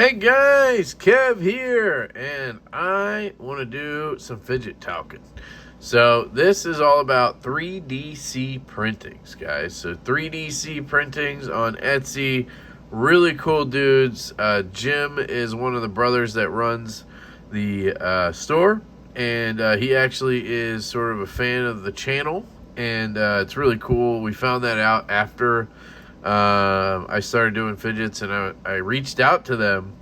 Hey guys, Kev here, and I want to do some fidget talking. So this is all about 3DC printings, guys. So 3DC printings on Etsy, really cool dudes. Jim is one of the brothers that runs the store, and he actually is sort of a fan of the channel, and it's really cool. We found that out after I started doing fidgets, and I reached out to them,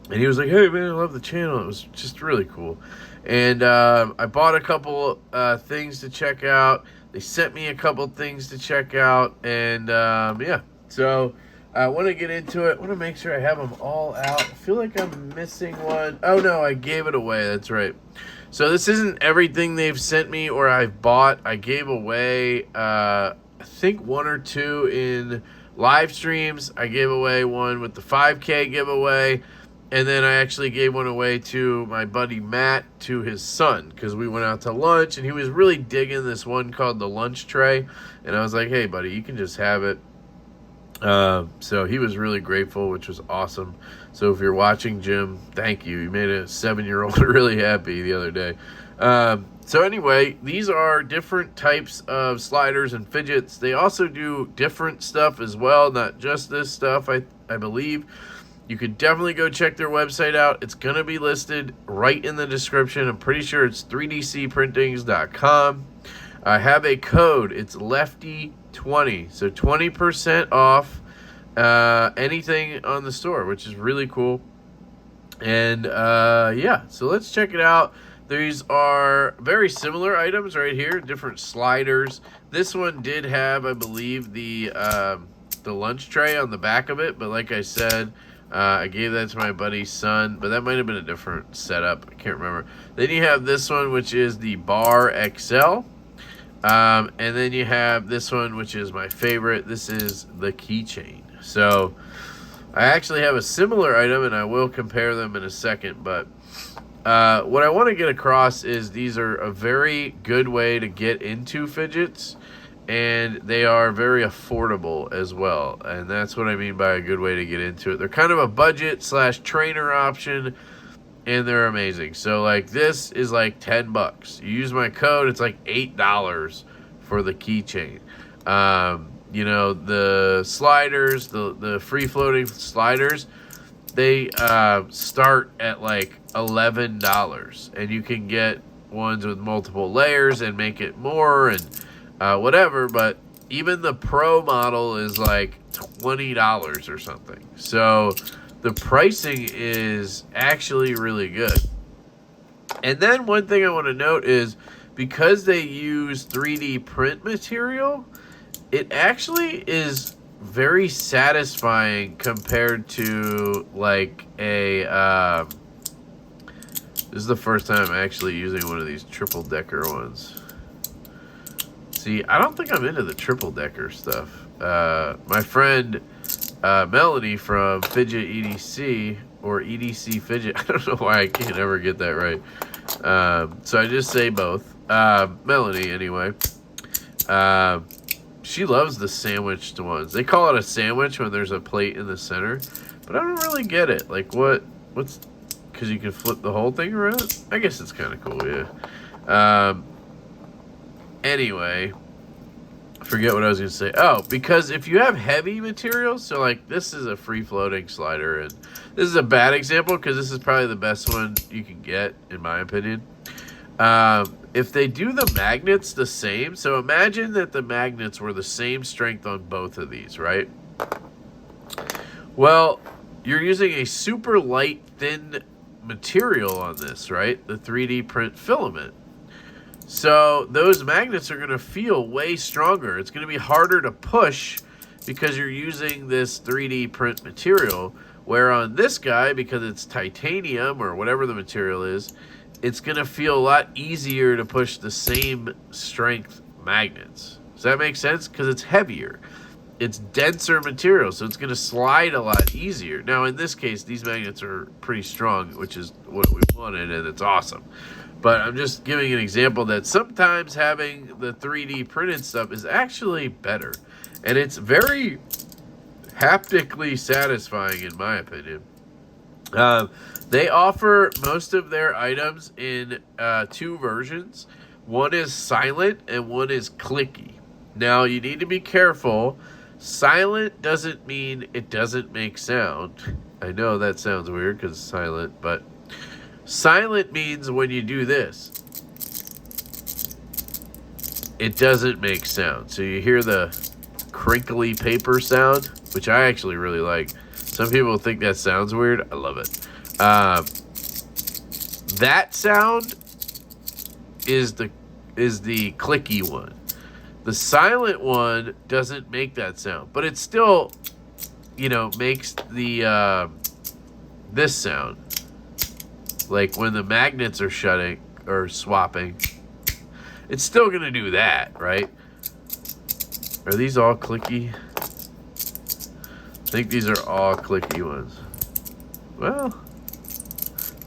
and he was like, "Hey man, I love the channel." It was just really cool, and I bought a couple things to check out. They sent me a couple things to check out, and yeah. So I want to get into it. I want to make sure I have them all out. I feel like I'm missing one. Oh no, I gave it away. That's right. So this isn't everything they've sent me or I've bought. I gave away I think one or two in live streams. I gave away one with the 5K giveaway, and then I actually gave one away to my buddy Matt, to his son, because we went out to lunch, and he was really digging this one called the lunch tray, and I was like, hey buddy, you can just have it. So he was really grateful, which was awesome. So if you're watching, Jim, thank you. You made a 7-year-old really happy the other day. So anyway, these are different types of sliders and fidgets. They also do different stuff as well, not just this stuff, I believe. You could definitely go check their website out. It's going to be listed right in the description. I'm pretty sure it's 3dcprintings.com. I have a code. It's LeftyEDC. So 20% off anything on the store, which is really cool. And yeah, so let's check it out. These are very similar items right here, different sliders. This one did have, I believe, the lunch tray on the back of it, but like I said, I gave that to my buddy's son, but that might have been a different setup. I can't remember. Then you have this one, which is the Bar XL. And then you have this one, which is my favorite. This is the keychain. So I actually have a similar item, and I will compare them in a second, but what I want to get across is these are a very good way to get into fidgets, and they are very affordable as well, and that's what I mean by a good way to get into it. They're kind of a budget / trainer option, and they're amazing. So like this is like $10. You use my code, it's like $8 for the keychain. You know, the sliders, the free floating sliders, they start at like $11, and you can get ones with multiple layers and make it more and whatever, but even the pro model is like $20 or something. So the pricing is actually really good. And then one thing I want to note is, because they use 3D print material, it actually is very satisfying compared to like a this is the first time I'm actually using one of these triple decker ones. See, I don't think I'm into the triple decker stuff. My friend Melanie from Fidget EDC, or EDC Fidget, I don't know why I can't ever get that right, so I just say both. Melanie anyway, she loves the sandwiched ones. They call it a sandwich when there's a plate in the center, but I don't really get it. Like what's, because you can flip the whole thing around? I guess it's kind of cool, yeah. Anyway, I forget what I was going to say. Oh, because if you have heavy materials, so like this is a free floating slider, and this is a bad example because this is probably the best one you can get, in my opinion. If they do the magnets the same, so imagine that the magnets were the same strength on both of these, right? Well, you're using a super light, thin material on this, right? The 3D print filament. So those magnets are going to feel way stronger. It's going to be harder to push because you're using this 3D print material, where on this guy, because it's titanium or whatever the material is, it's going to feel a lot easier to push the same strength magnets. Does that make sense? Because it's heavier. It's denser material, so it's going to slide a lot easier. Now, in this case, these magnets are pretty strong, which is what we wanted, and it's awesome. But I'm just giving an example that sometimes having the 3D printed stuff is actually better. And it's very haptically satisfying, in my opinion. They offer most of their items in 2 versions. One is silent and one is clicky. Now, you need to be careful. Silent doesn't mean it doesn't make sound. I know that sounds weird because it's silent, but silent means when you do this, it doesn't make sound. So you hear the crinkly paper sound, which I actually really like. Some people think that sounds weird. I love it. That sound is the clicky one. The silent one doesn't make that sound, but it still, makes the this sound. Like when the magnets are shutting or swapping, it's still gonna do that, right? Are these all clicky? I think these are all clicky ones. Well,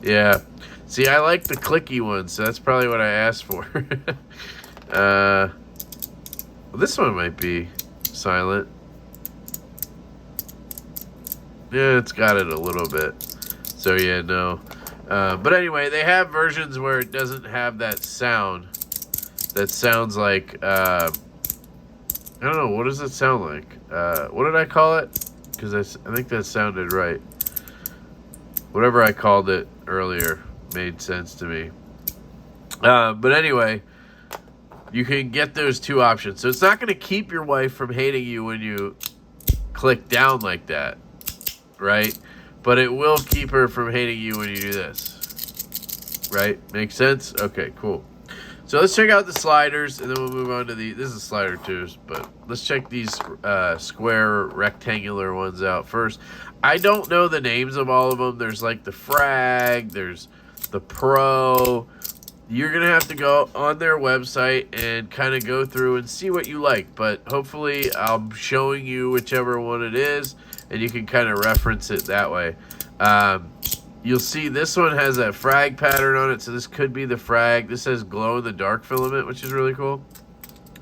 yeah. See, I like the clicky ones, so that's probably what I asked for. This one might be silent. Yeah, it's got it a little bit. So yeah, no. But anyway, they have versions where it doesn't have that sound. That sounds like, I don't know, what does it sound like? What did I call it? Because I think that sounded right. Whatever I called it earlier made sense to me. But anyway, you can get those 2 options. So it's not going to keep your wife from hating you when you click down like that, right? But it will keep her from hating you when you do this, right? Make sense? Okay, cool. So let's check out the sliders, and then we'll move on to this is slider 2s, but let's check these square rectangular ones out first. I don't know the names of all of them. There's like the Frag, there's the Pro. You're going to have to go on their website and kind of go through and see what you like, but hopefully I'm showing you whichever one it is, and you can kind of reference it that way. You'll see this one has that Frag pattern on it, so this could be the Frag. This has glow-in-the-dark filament, which is really cool.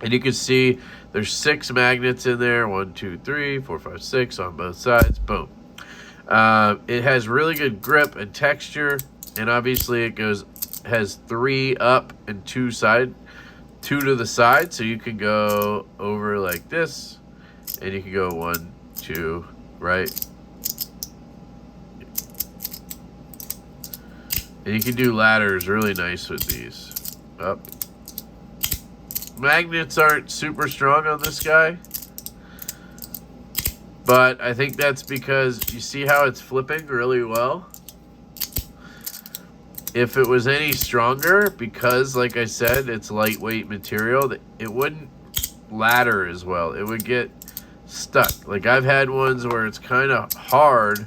And you can see there's 6 magnets in there. 1, 2, 3, 4, 5, 6 on both sides. Boom. It has really good grip and texture, and obviously it has 3 up and 2 to the side, so you can go over like this, and you can go 1, 2, right? And you can do ladders really nice with these. Up. Magnets aren't super strong on this guy, but I think that's because you see how it's flipping really well. If it was any stronger, because like I said, it's lightweight material, it wouldn't ladder as well. It would get stuck. Like I've had ones where it's kind of hard.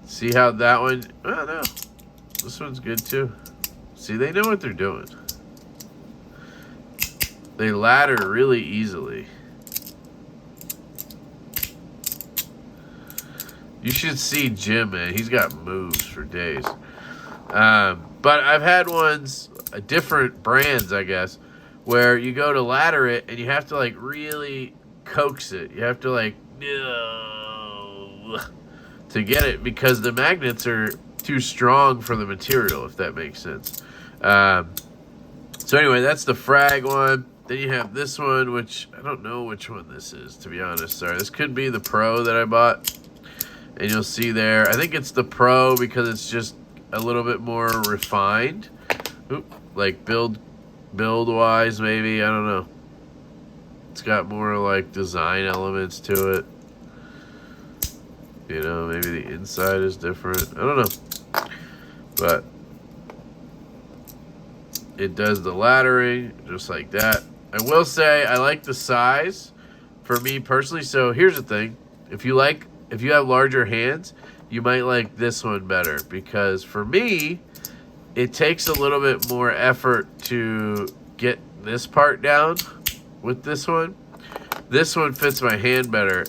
See how that one, oh no, this one's good too. See, they know what they're doing. They ladder really easily. You should see Jim, man. He's got moves for days. But I've had ones, different brands, I guess, where you go to ladder it and you have to like really coax it. You have to like, no, to get it because the magnets are too strong for the material, if that makes sense. So anyway, that's the Frag one. Then you have this one, which I don't know which one this is, to be honest. Sorry, this could be the Pro that I bought. And you'll see there, I think it's the Pro because it's just a little bit more refined. Oop, like build-wise, maybe. I don't know. It's got more like design elements to it. You know, maybe the inside is different. I don't know. But it does the laddering just like that. I will say I like the size for me personally. So here's the thing. If you have larger hands, you might like this one better because for me, it takes a little bit more effort to get this part down with this one. This one fits my hand better.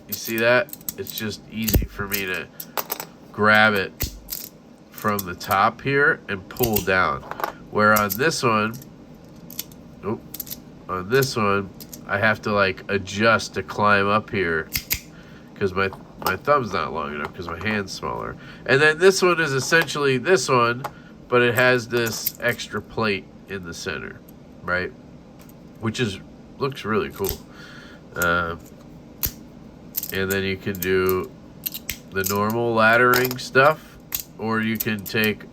You see that? It's just easy for me to grab it from the top here and pull down. Where on this one, I have to like adjust to climb up here because my my thumb's not long enough because my hand's smaller. And then this one is essentially this one, but it has this extra plate in the center, right? Which looks really cool. And then you can do the normal laddering stuff, or you can take,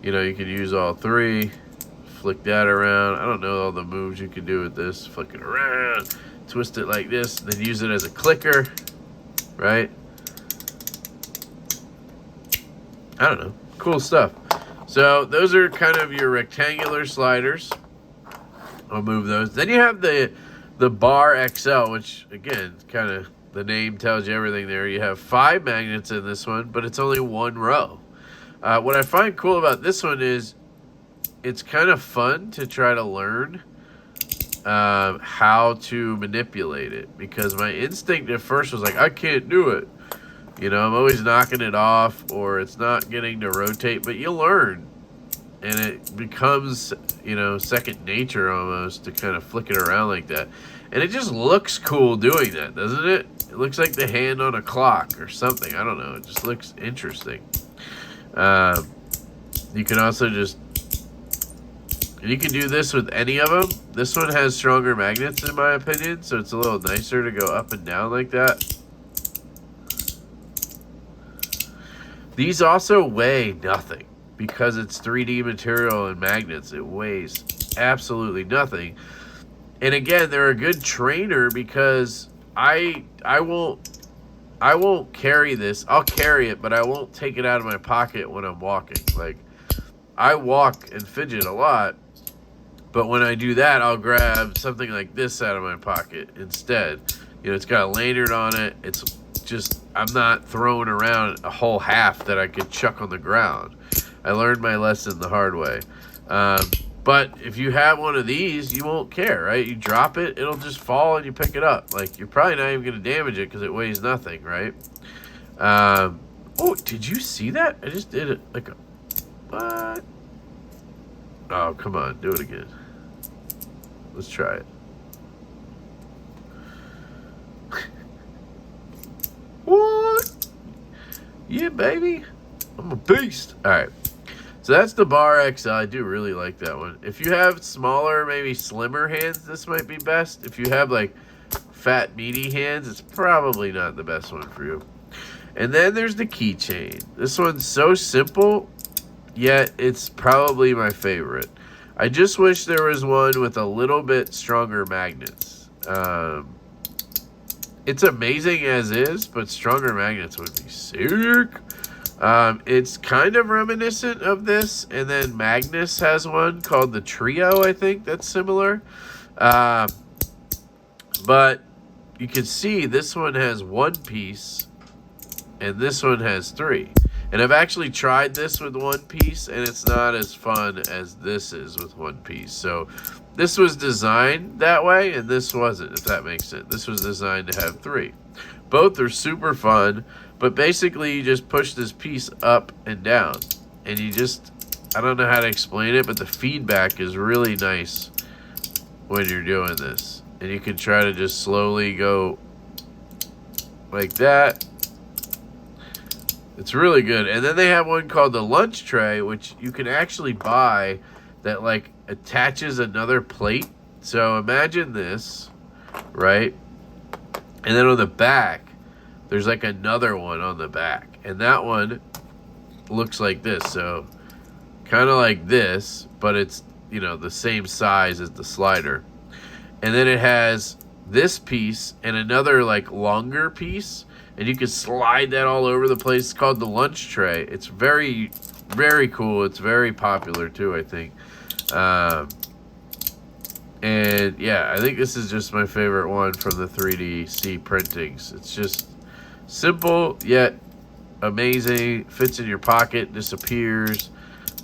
you know, you can use all three, flick that around. I don't know all the moves you can do with this. Flick it around, twist it like this, then use it as a clicker, right? I don't know. Cool stuff. So those are kind of your rectangular sliders. I'll move those. Then you have the Bar XL, which again, kind of the name tells you everything there. You have 5 magnets in this one, but it's only 1 row. What I find cool about this one is it's kind of fun to try to learn how to manipulate it, because my instinct at first was like, I can't do it. You know, I'm always knocking it off, or it's not getting to rotate, but you learn. And it becomes, you know, second nature almost to kind of flick it around like that. And it just looks cool doing that, doesn't it? It looks like the hand on a clock or something. I don't know. It just looks interesting. You can also just... And you can do this with any of them. This one has stronger magnets in my opinion, so it's a little nicer to go up and down like that. These also weigh nothing. Because it's 3D material and magnets, it weighs absolutely nothing. And again, they're a good trainer because I won't carry this. I'll carry it, but I won't take it out of my pocket when I'm walking. Like, I walk and fidget a lot, but when I do that, I'll grab something like this out of my pocket instead. You know, it's got a lanyard on it. It's just, I'm not throwing around a whole half that I could chuck on the ground. I learned my lesson the hard way. But if you have one of these, you won't care, right? You drop it, it'll just fall and you pick it up. Like, you're probably not even going to damage it because it weighs nothing, right? Oh, did you see that? I just did it like a... What? Oh, come on. Do it again. Let's try it. What? Yeah, baby. I'm a beast. All right. So that's the Bar XL. I do really like that one. If you have smaller, maybe slimmer hands, this might be best. If you have like fat, meaty hands, it's probably not the best one for you. And then there's the keychain. This one's so simple, yet it's probably my favorite. I just wish there was one with a little bit stronger magnets. It's amazing as is, but stronger magnets would be sick. It's kind of reminiscent of this, and then Magnus has one called the Trio, I think, that's similar. But you can see this one has 1 piece, and this one has 3. And I've actually tried this with 1 piece, and it's not as fun as this is with 1 piece. So this was designed that way, and this wasn't, if that makes sense. This was designed to have 3. Both are super fun. But basically, you just push this piece up and down. And you just, I don't know how to explain it, but the feedback is really nice when you're doing this. And you can try to just slowly go like that. It's really good. And then they have one called the lunch tray, which you can actually buy that like attaches another plate. So imagine this, right? And then on the back, there's like another one on the back. And that one looks like this. So kind of like this, but it's, you know, the same size as the slider. And then it has this piece and another like longer piece. And you can slide that all over the place. It's called the lunch tray. It's very, very cool. It's very popular too, I think. And yeah, I think this is just my favorite one from the 3DC printings. It's just simple yet amazing. Fits in your pocket, disappears,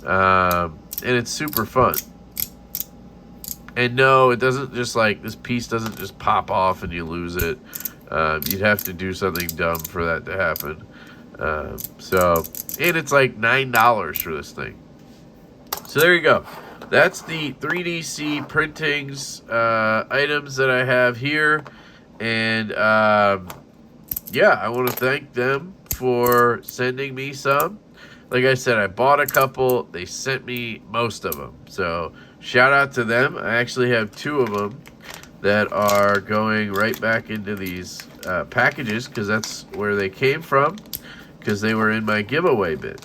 and it's super fun. And no, it doesn't just like, this piece doesn't just pop off and you lose it. You'd have to do something dumb for that to happen. And it's like $9 for this thing. So there you go. That's the 3DC printings items that I have here. And yeah, I want to thank them for sending me some. Like I said, I bought a couple. They sent me most of them. So shout out to them. I actually have 2 of them that are going right back into these packages because that's where they came from, because they were in my giveaway bin.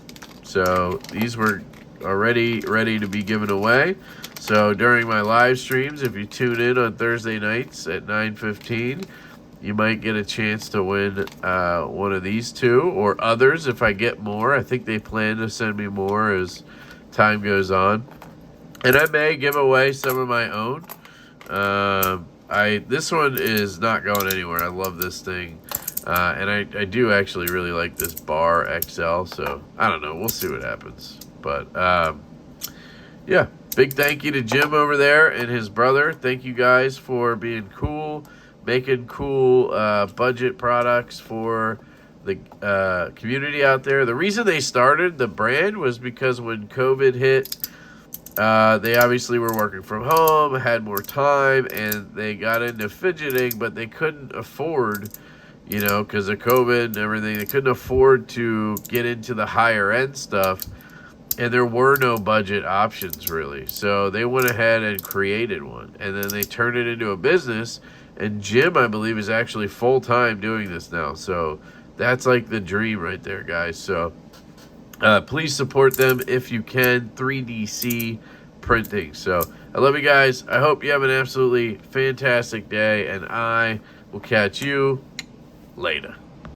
So these were already ready to be given away. So during my live streams, if you tune in on Thursday nights at 9:15, you might get a chance to win one of these 2 or others if I get more. I think they plan to send me more as time goes on. And I may give away some of my own. This one is not going anywhere. I love this thing. And I do actually really like this bar XL. So I don't know. We'll see what happens. But yeah, big thank you to Jim over there and his brother. Thank you guys for being cool, making cool budget products for the community out there. The reason they started the brand was because when COVID hit, they obviously were working from home, had more time, and they got into fidgeting, but they couldn't afford, you know, because of COVID and everything, they couldn't afford to get into the higher end stuff, and there were no budget options really. So they went ahead and created one, and then they turned it into a business, and Jim, I believe, is actually full-time doing this now. So that's like the dream right there, guys. So please support them if you can. 3DC Printing. So I love you guys. I hope you have an absolutely fantastic day, and I will catch you later.